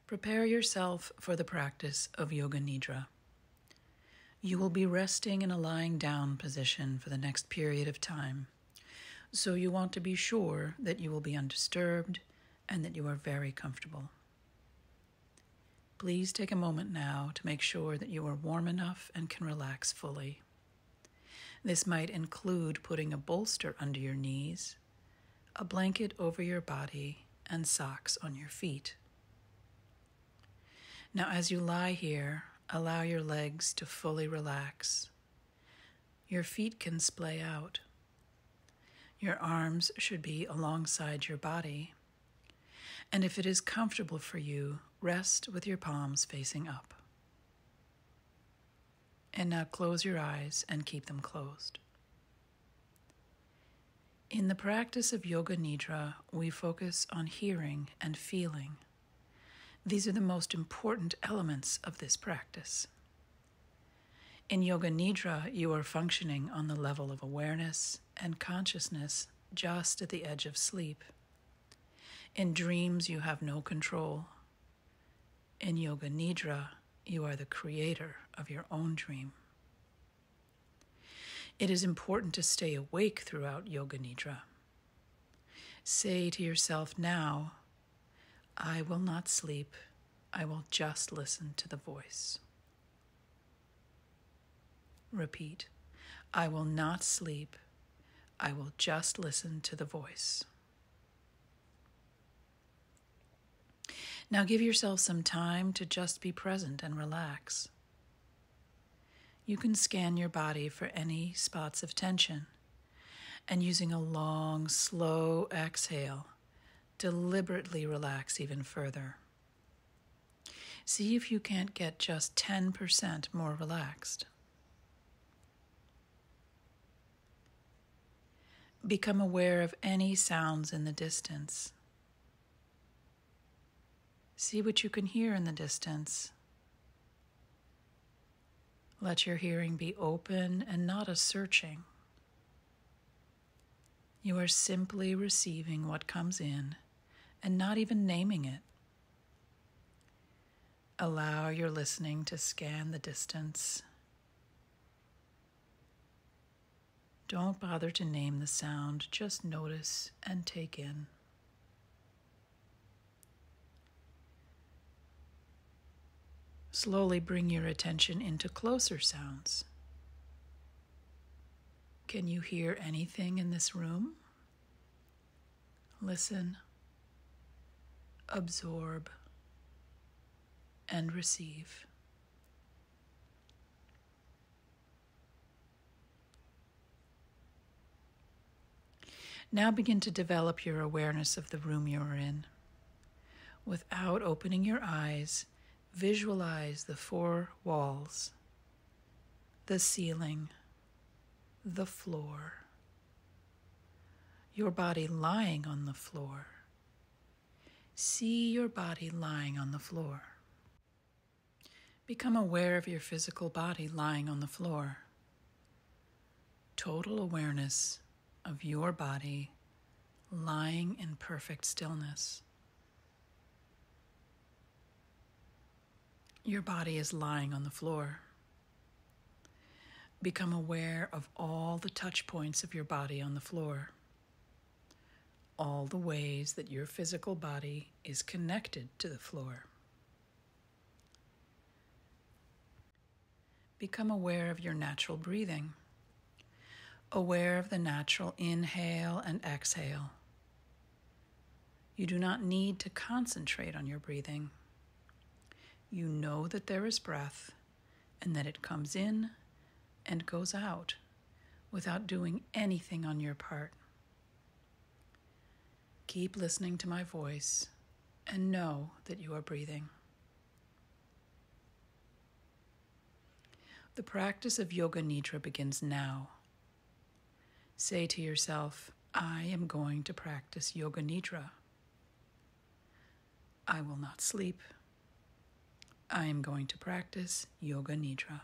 Prepare yourself for the practice of Yoga Nidra. You will be resting in a lying down position for the next period of time, so you want to be sure that you will be undisturbed and that you are very comfortable. Please take a moment now to make sure that you are warm enough and can relax fully. This might include putting a bolster under your knees, a blanket over your body, and socks on your feet. Now, as you lie here, allow your legs to fully relax. Your feet can splay out. Your arms should be alongside your body. And if it is comfortable for you, rest with your palms facing up. And now close your eyes and keep them closed. In the practice of Yoga Nidra, we focus on hearing and feeling. These are the most important elements of this practice. In Yoga Nidra, you are functioning on the level of awareness and consciousness just at the edge of sleep. In dreams, you have no control. In Yoga Nidra, you are the creator of your own dream. It is important to stay awake throughout Yoga Nidra. Say to yourself now, I will not sleep, I will just listen to the voice. Repeat, I will not sleep, I will just listen to the voice. Now give yourself some time to just be present and relax. You can scan your body for any spots of tension, and using a long, slow exhale, deliberately relax even further. See if you can't get just 10% more relaxed. Become aware of any sounds in the distance. See what you can hear in the distance. Let your hearing be open and not a searching. You are simply receiving what comes in and not even naming it. Allow your listening to scan the distance. Don't bother to name the sound, just notice and take in. Slowly bring your attention into closer sounds. Can you hear anything in this room? Listen, absorb, and receive. Now begin to develop your awareness of the room you are in. Without opening your eyes, visualize the four walls, the ceiling, the floor, your body lying on the floor. See your body lying on the floor. Become aware of your physical body lying on the floor. Total awareness of your body lying in perfect stillness. Your body is lying on the floor. Become aware of all the touch points of your body on the floor. All the ways that your physical body is connected to the floor. Become aware of your natural breathing. Aware of the natural inhale and exhale. You do not need to concentrate on your breathing. You know that there is breath and that it comes in and goes out without doing anything on your part. Keep listening to my voice and know that you are breathing. The practice of Yoga Nidra begins now. Say to yourself, I am going to practice Yoga Nidra. I will not sleep. I am going to practice Yoga Nidra.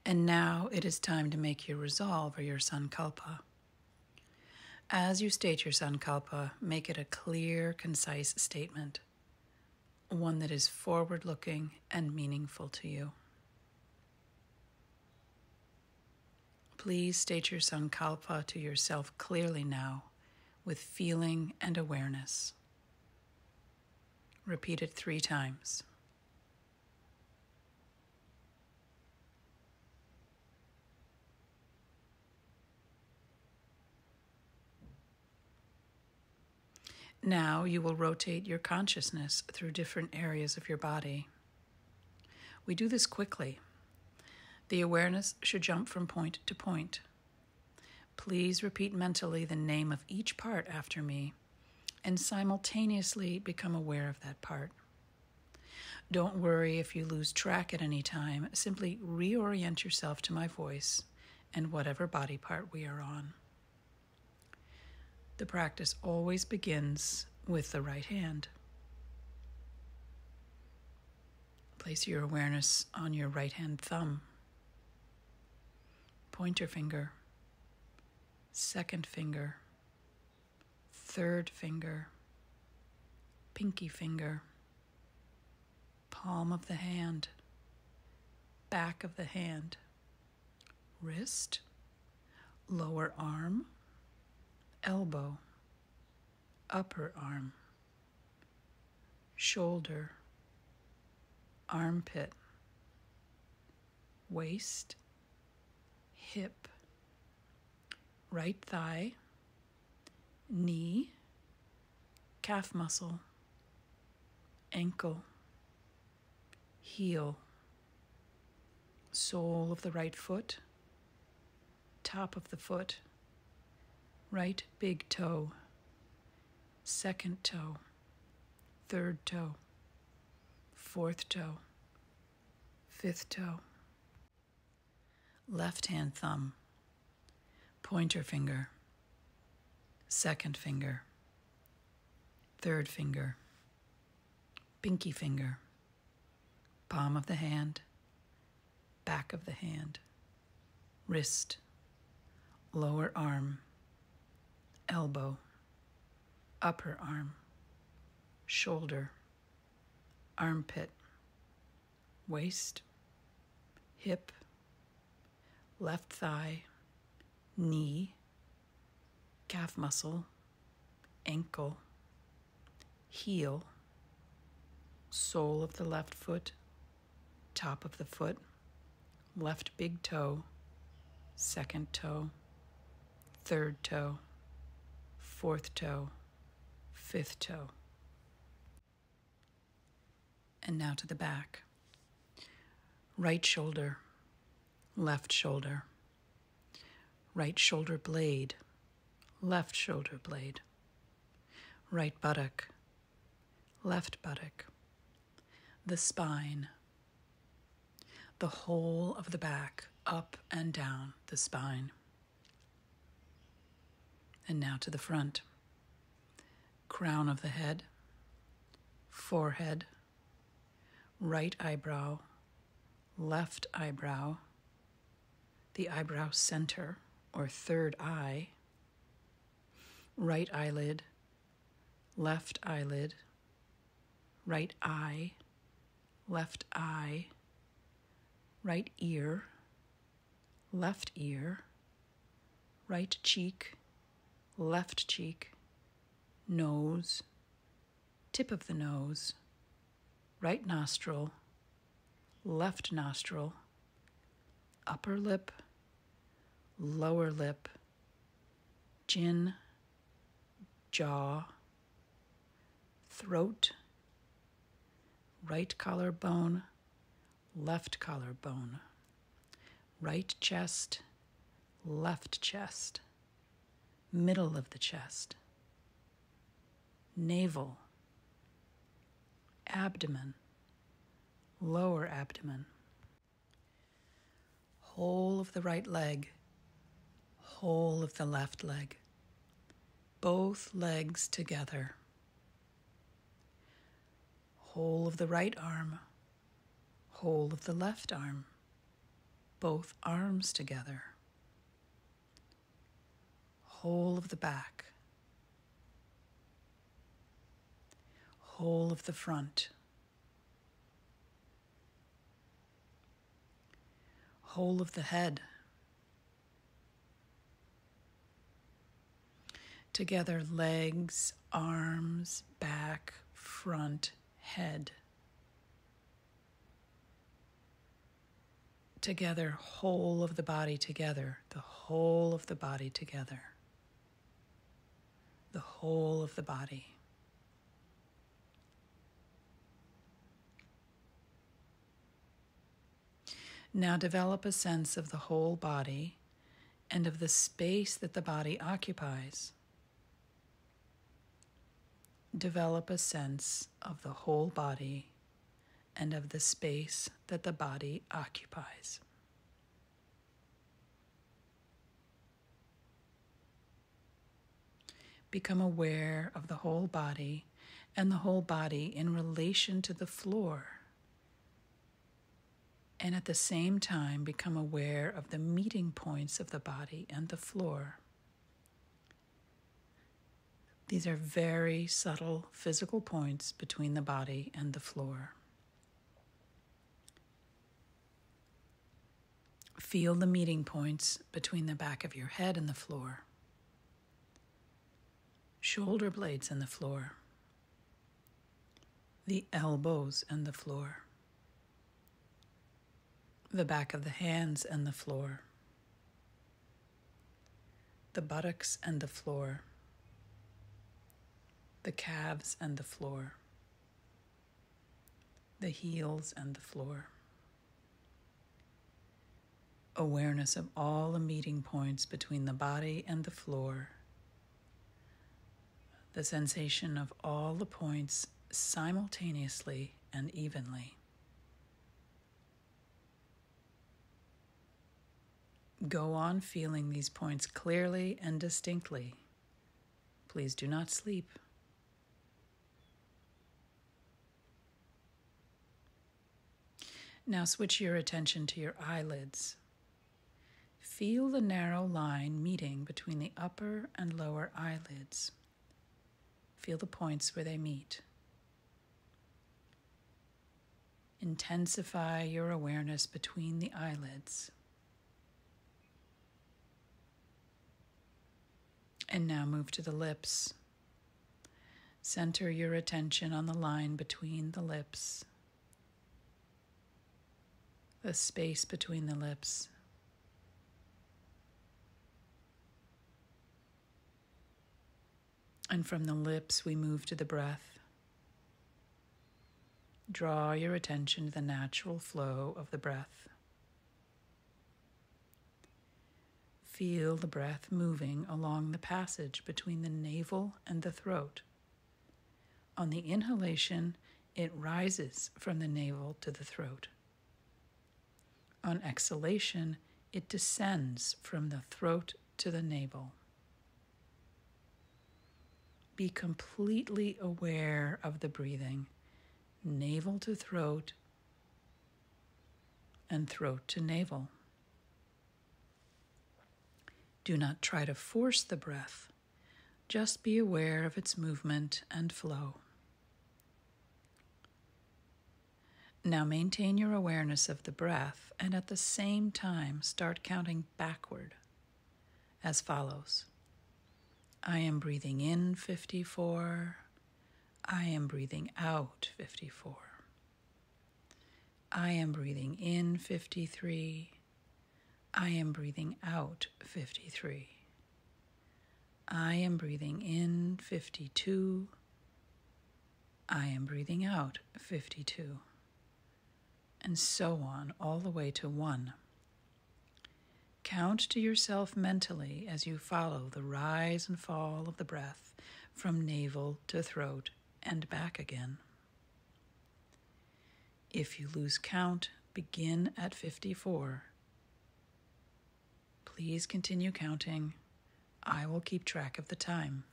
And now it is time to make your resolve or your sankalpa. As you state your sankalpa, make it a clear, concise statement, one that is forward-looking and meaningful to you. Please state your sankalpa to yourself clearly now, with feeling and awareness. Repeat it 3 times. Now you will rotate your consciousness through different areas of your body. We do this quickly. The awareness should jump from point to point. Please repeat mentally the name of each part after me and simultaneously become aware of that part. Don't worry if you lose track at any time. Simply reorient yourself to my voice and whatever body part we are on. The practice always begins with the right hand. Place your awareness on your right hand thumb, pointer finger, second finger, third finger, pinky finger, palm of the hand, back of the hand, wrist, lower arm, elbow, upper arm, shoulder, armpit, waist, hip, right thigh, knee, calf muscle, ankle, heel, sole of the right foot, top of the foot, right big toe, second toe, third toe, fourth toe, fifth toe, left hand thumb, pointer finger, second finger, third finger, pinky finger, palm of the hand, back of the hand, wrist, lower arm, elbow, upper arm, shoulder, armpit, waist, hip, left thigh, knee, calf muscle, ankle, heel, sole of the left foot, top of the foot, left big toe, second toe, third toe, fourth toe, fifth toe. And now to the back. Right shoulder, left shoulder, right shoulder blade, left shoulder blade, right buttock, left buttock, the spine, the whole of the back, up and down the spine. And now to the front. Crown of the head, forehead, right eyebrow, left eyebrow, the eyebrow center or third eye, right eyelid, left eyelid, right eye, left eye, right ear, left ear, right cheek, left cheek, nose, tip of the nose, right nostril, left nostril, upper lip, lower lip, chin, jaw, throat, right collarbone, left collarbone, right chest, left chest, middle of the chest, navel, abdomen, lower abdomen, whole of the right leg, whole of the left leg, both legs together, whole of the right arm, whole of the left arm, both arms together, whole of the back, whole of the front, whole of the head. Together, legs, arms, back, front, head. Together, whole of the body together, the whole of the body together, the whole of the body. Now develop a sense of the whole body and of the space that the body occupies. Develop a sense of the whole body and of the space that the body occupies. Become aware of the whole body and the whole body in relation to the floor. And at the same time, become aware of the meeting points of the body and the floor. These are very subtle physical points between the body and the floor. Feel the meeting points between the back of your head and the floor, shoulder blades and the floor, the elbows and the floor, the back of the hands and the floor, the buttocks and the floor, the calves and the floor, the heels and the floor. Awareness of all the meeting points between the body and the floor. The sensation of all the points simultaneously and evenly. Go on feeling these points clearly and distinctly. Please do not sleep. Now switch your attention to your eyelids. Feel the narrow line meeting between the upper and lower eyelids. Feel the points where they meet. Intensify your awareness between the eyelids. And now move to the lips. Center your attention on the line between the lips, the space between the lips. And from the lips, we move to the breath. Draw your attention to the natural flow of the breath. Feel the breath moving along the passage between the navel and the throat. On the inhalation, it rises from the navel to the throat. On exhalation, it descends from the throat to the navel. Be completely aware of the breathing, navel to throat and throat to navel. Do not try to force the breath. Just be aware of its movement and flow. Now maintain your awareness of the breath and at the same time start counting backward as follows. I am breathing in 54. I am breathing out 54. I am breathing in 53. I am breathing out 53. I am breathing in 52. I am breathing out 52. And so on, all the way to 1. Count to yourself mentally as you follow the rise and fall of the breath from navel to throat and back again. If you lose count, begin at 54. Please continue counting. I will keep track of the time.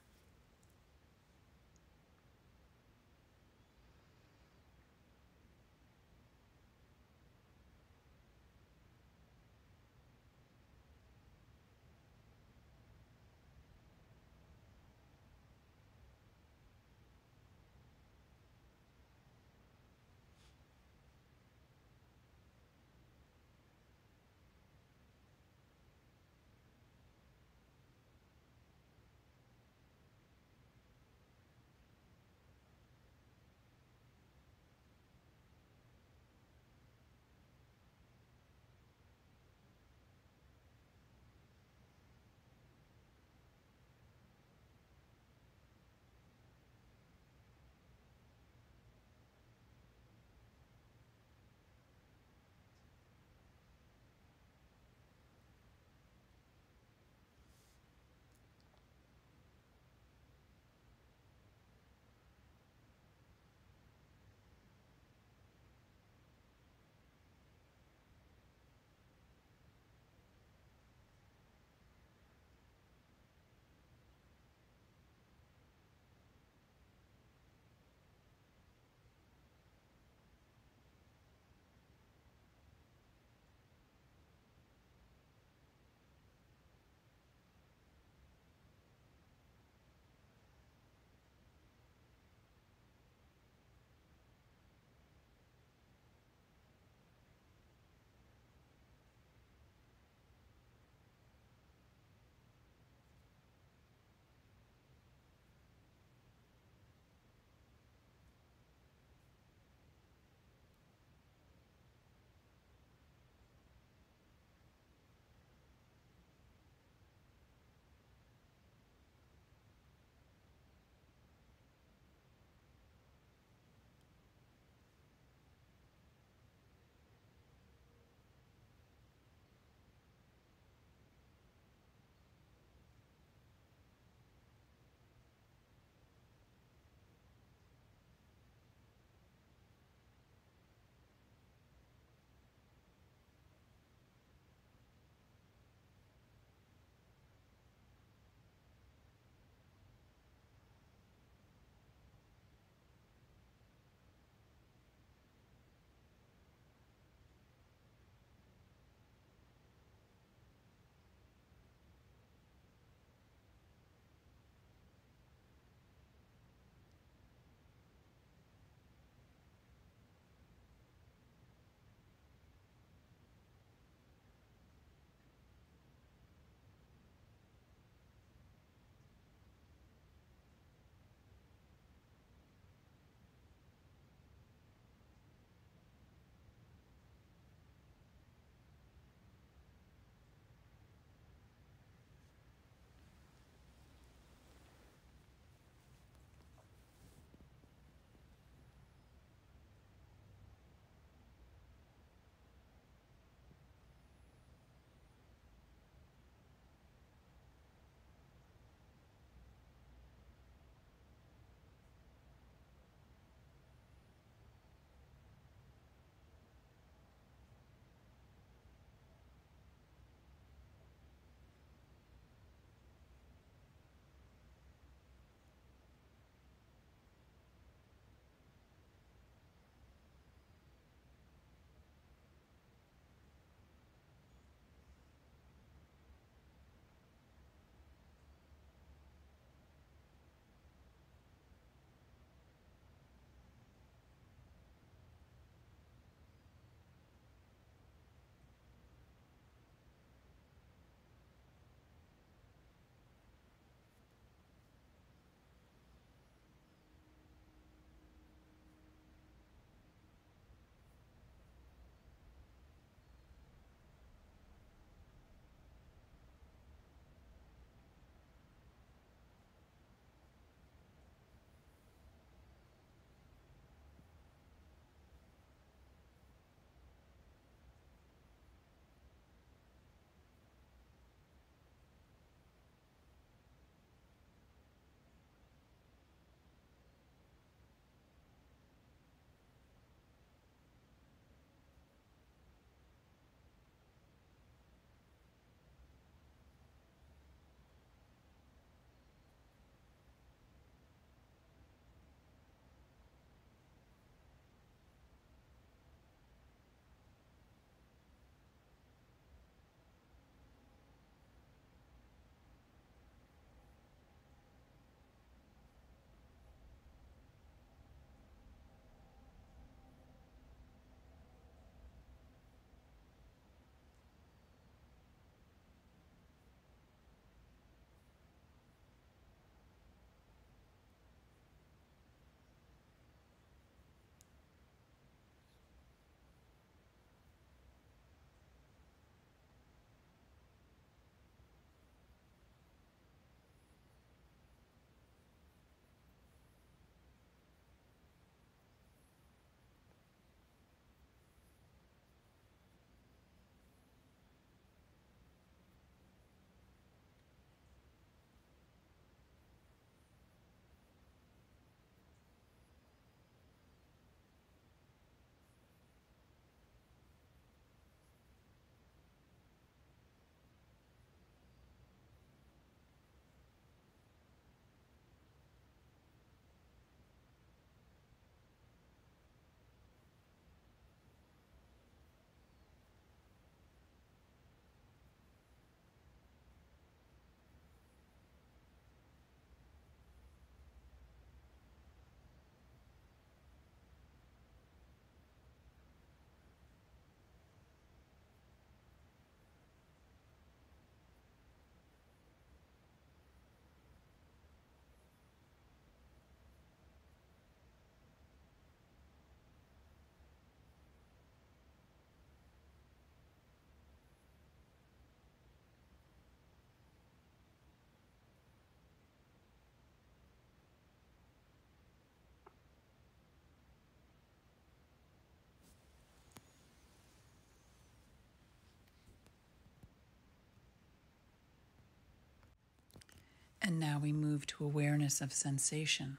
And now we move to awareness of sensation.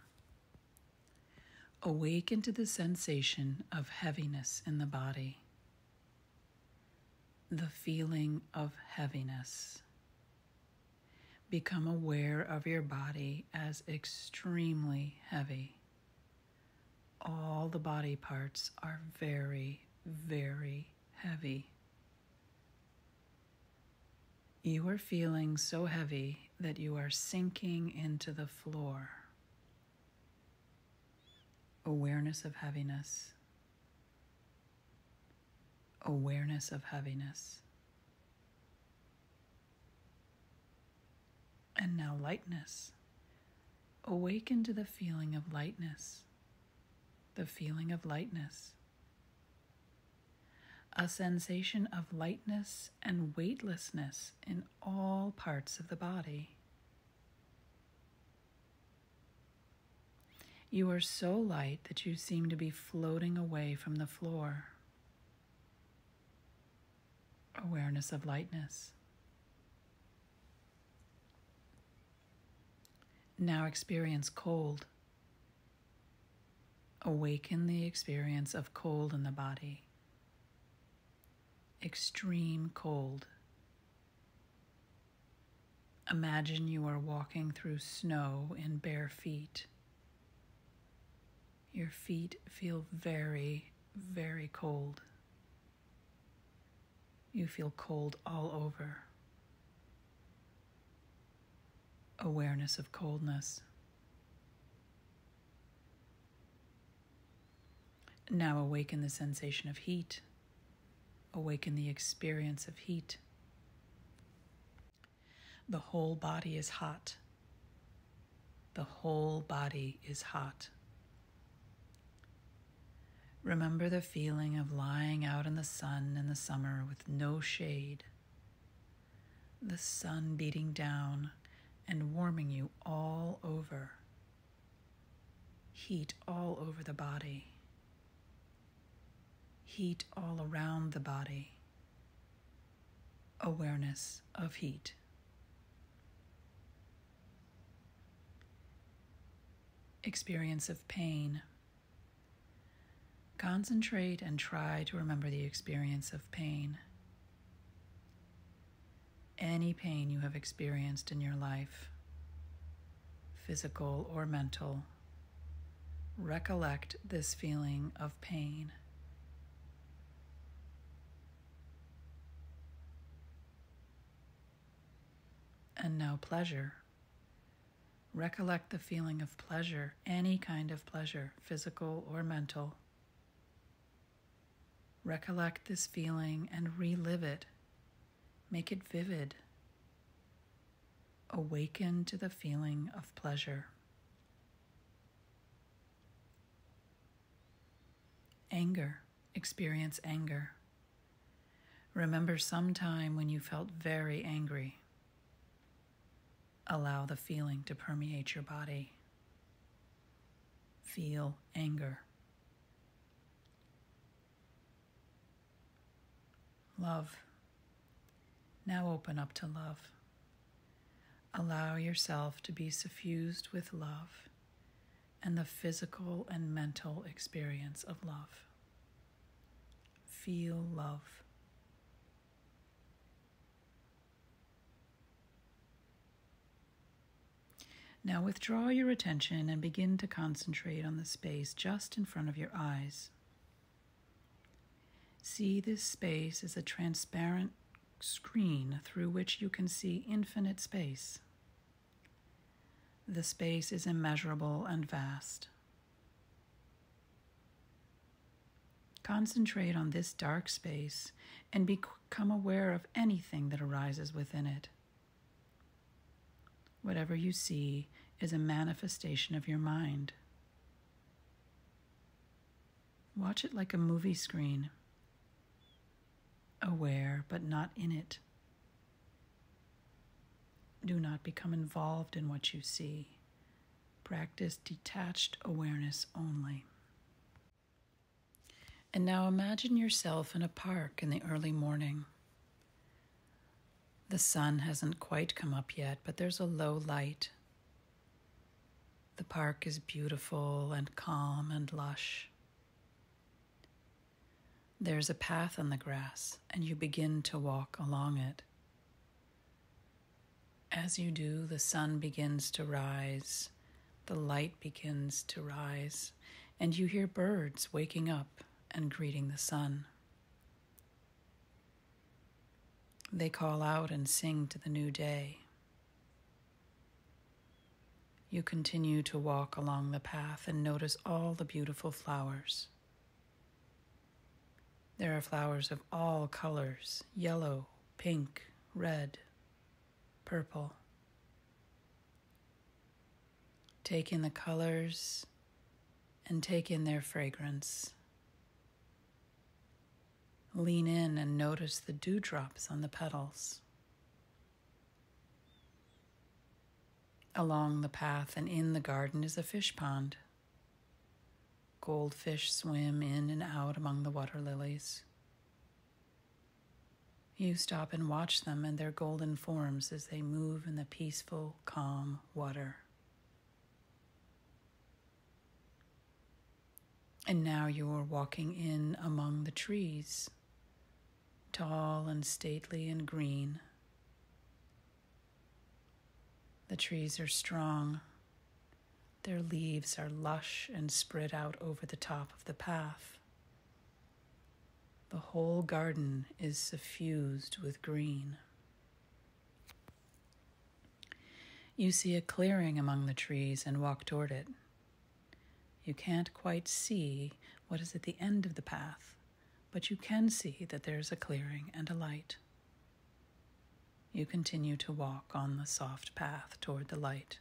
Awaken to the sensation of heaviness in the body. The feeling of heaviness. Become aware of your body as extremely heavy. All the body parts are very, very heavy. You are feeling so heavy that you are sinking into the floor. Awareness of heaviness. Awareness of heaviness. And now lightness. Awaken to the feeling of lightness. The feeling of lightness. A sensation of lightness and weightlessness in all parts of the body. You are so light that you seem to be floating away from the floor. Awareness of lightness. Now experience cold. Awaken the experience of cold in the body. Extreme cold. Imagine you are walking through snow in bare feet. Your feet feel very, very cold. You feel cold all over. Awareness of coldness. Now awaken the sensation of heat. Awaken the experience of heat. The whole body is hot. The whole body is hot. Remember the feeling of lying out in the sun in the summer with no shade. The sun beating down and warming you all over. Heat all over the body. Heat all around the body. Awareness of heat. Experience of pain. Concentrate and try to remember the experience of pain. Any pain you have experienced in your life, physical or mental, recollect this feeling of pain. And now pleasure. Recollect the feeling of pleasure, any kind of pleasure, physical or mental. Recollect this feeling and relive it. Make it vivid. Awaken to the feeling of pleasure. Anger. Experience anger. Remember some time when you felt very angry. Allow the feeling to permeate your body. Feel anger. Love. Now open up to love. Allow yourself to be suffused with love and the physical and mental experience of love. Feel love. Now withdraw your attention and begin to concentrate on the space just in front of your eyes. See this space as a transparent screen through which you can see infinite space. The space is immeasurable and vast. Concentrate on this dark space and become aware of anything that arises within it. Whatever you see is a manifestation of your mind. Watch it like a movie screen. Aware, but not in it. Do not become involved in what you see. Practice detached awareness only. And now imagine yourself in a park in the early morning. The sun hasn't quite come up yet, but there's a low light. The park is beautiful and calm and lush. There's a path on the grass, and you begin to walk along it. As you do, the sun begins to rise, the light begins to rise, and you hear birds waking up and greeting the sun. They call out and sing to the new day. You continue to walk along the path and notice all the beautiful flowers. There are flowers of all colors: yellow, pink, red, purple. Take in the colors and take in their fragrance. Lean in and notice the dewdrops on the petals. Along the path and in the garden is a fish pond. Goldfish swim in and out among the water lilies. You stop and watch them and their golden forms as they move in the peaceful, calm water. And now you are walking in among the trees, tall and stately and green. The trees are strong. Their leaves are lush and spread out over the top of the path. The whole garden is suffused with green. You see a clearing among the trees and walk toward it. You can't quite see what is at the end of the path, but you can see that there's a clearing and a light. You continue to walk on the soft path toward the light.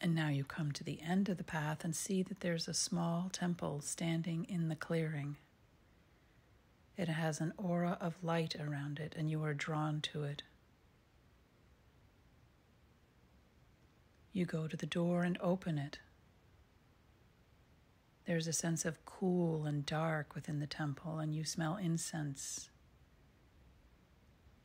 And now you come to the end of the path and see that there's a small temple standing in the clearing. It has an aura of light around it, and you are drawn to it. You go to the door and open it. There's a sense of cool and dark within the temple, and you smell incense.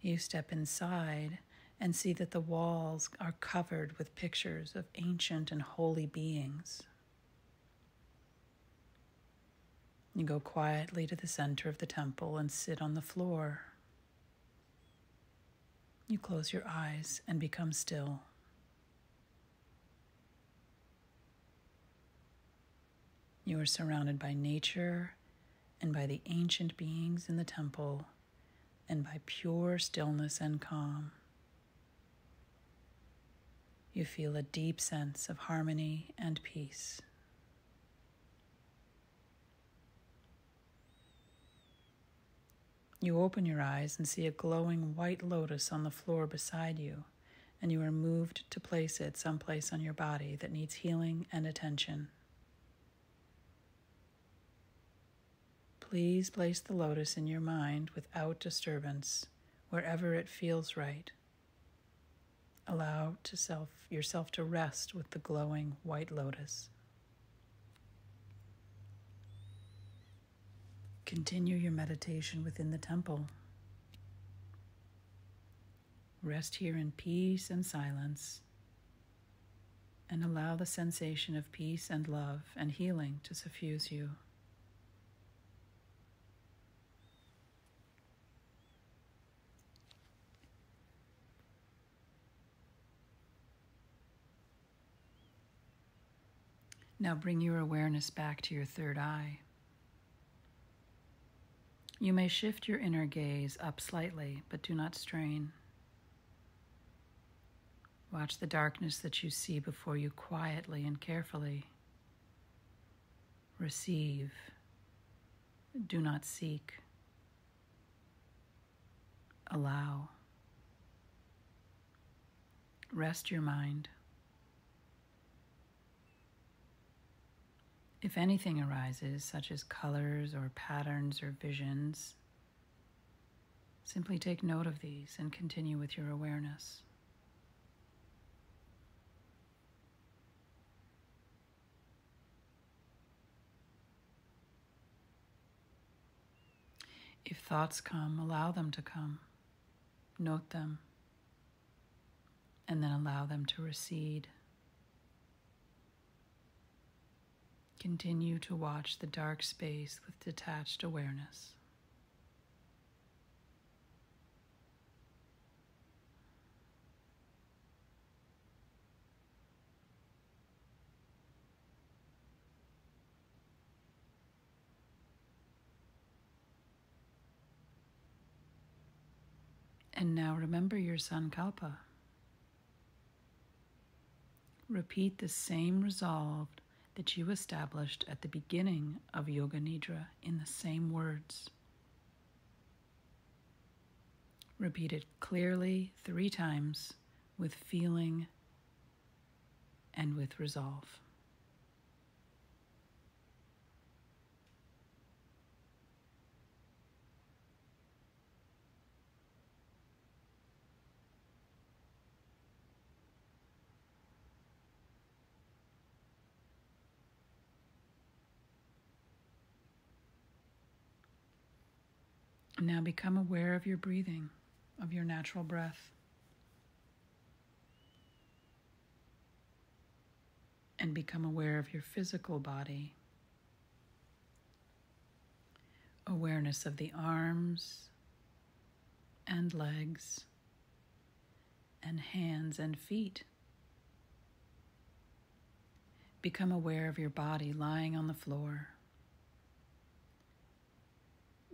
You step inside and see that the walls are covered with pictures of ancient and holy beings. You go quietly to the center of the temple and sit on the floor. You close your eyes and become still. You are surrounded by nature and by the ancient beings in the temple and by pure stillness and calm. You feel a deep sense of harmony and peace. You open your eyes and see a glowing white lotus on the floor beside you, and you are moved to place it someplace on your body that needs healing and attention. Please place the lotus in your mind without disturbance, wherever it feels right. Allow yourself to rest with the glowing white lotus. Continue your meditation within the temple. Rest here in peace and silence, and allow the sensation of peace and love and healing to suffuse you. Now bring your awareness back to your third eye. You may shift your inner gaze up slightly, but do not strain. Watch the darkness that you see before you quietly and carefully. Receive. Do not seek. Allow. Rest your mind. If anything arises, such as colors or patterns or visions, simply take note of these and continue with your awareness. If thoughts come, allow them to come. Note them. and then allow them to recede. Continue to watch the dark space with detached awareness. And now remember your sankalpa. Repeat the same resolve that you established at the beginning of Yoga Nidra in the same words. Repeat it clearly 3 times with feeling and with resolve. Now become aware of your breathing, of your natural breath. And become aware of your physical body. Awareness of the arms and legs and hands and feet. Become aware of your body lying on the floor.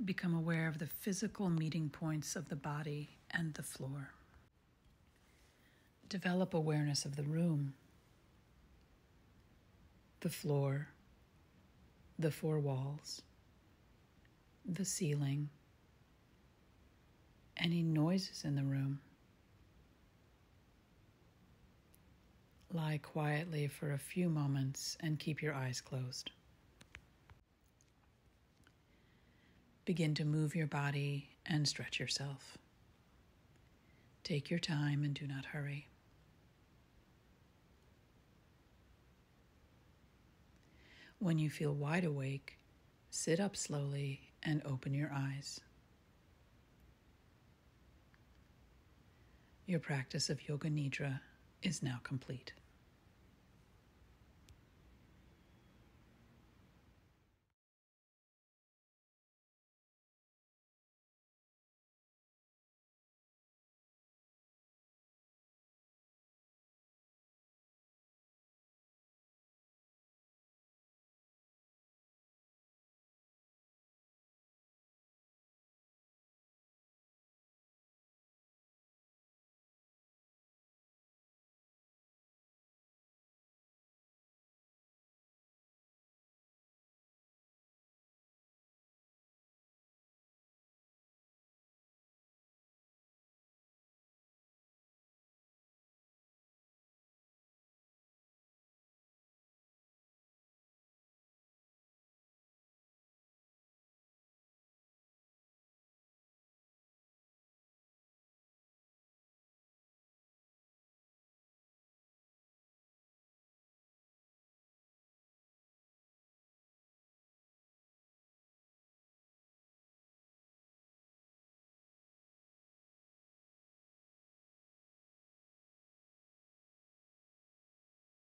Become aware of the physical meeting points of the body and the floor. Develop awareness of the room, the floor, the 4 walls, the ceiling, any noises in the room. Lie quietly for a few moments and keep your eyes closed. Begin to move your body and stretch yourself. Take your time and do not hurry. When you feel wide awake, sit up slowly and open your eyes. Your practice of Yoga Nidra is now complete.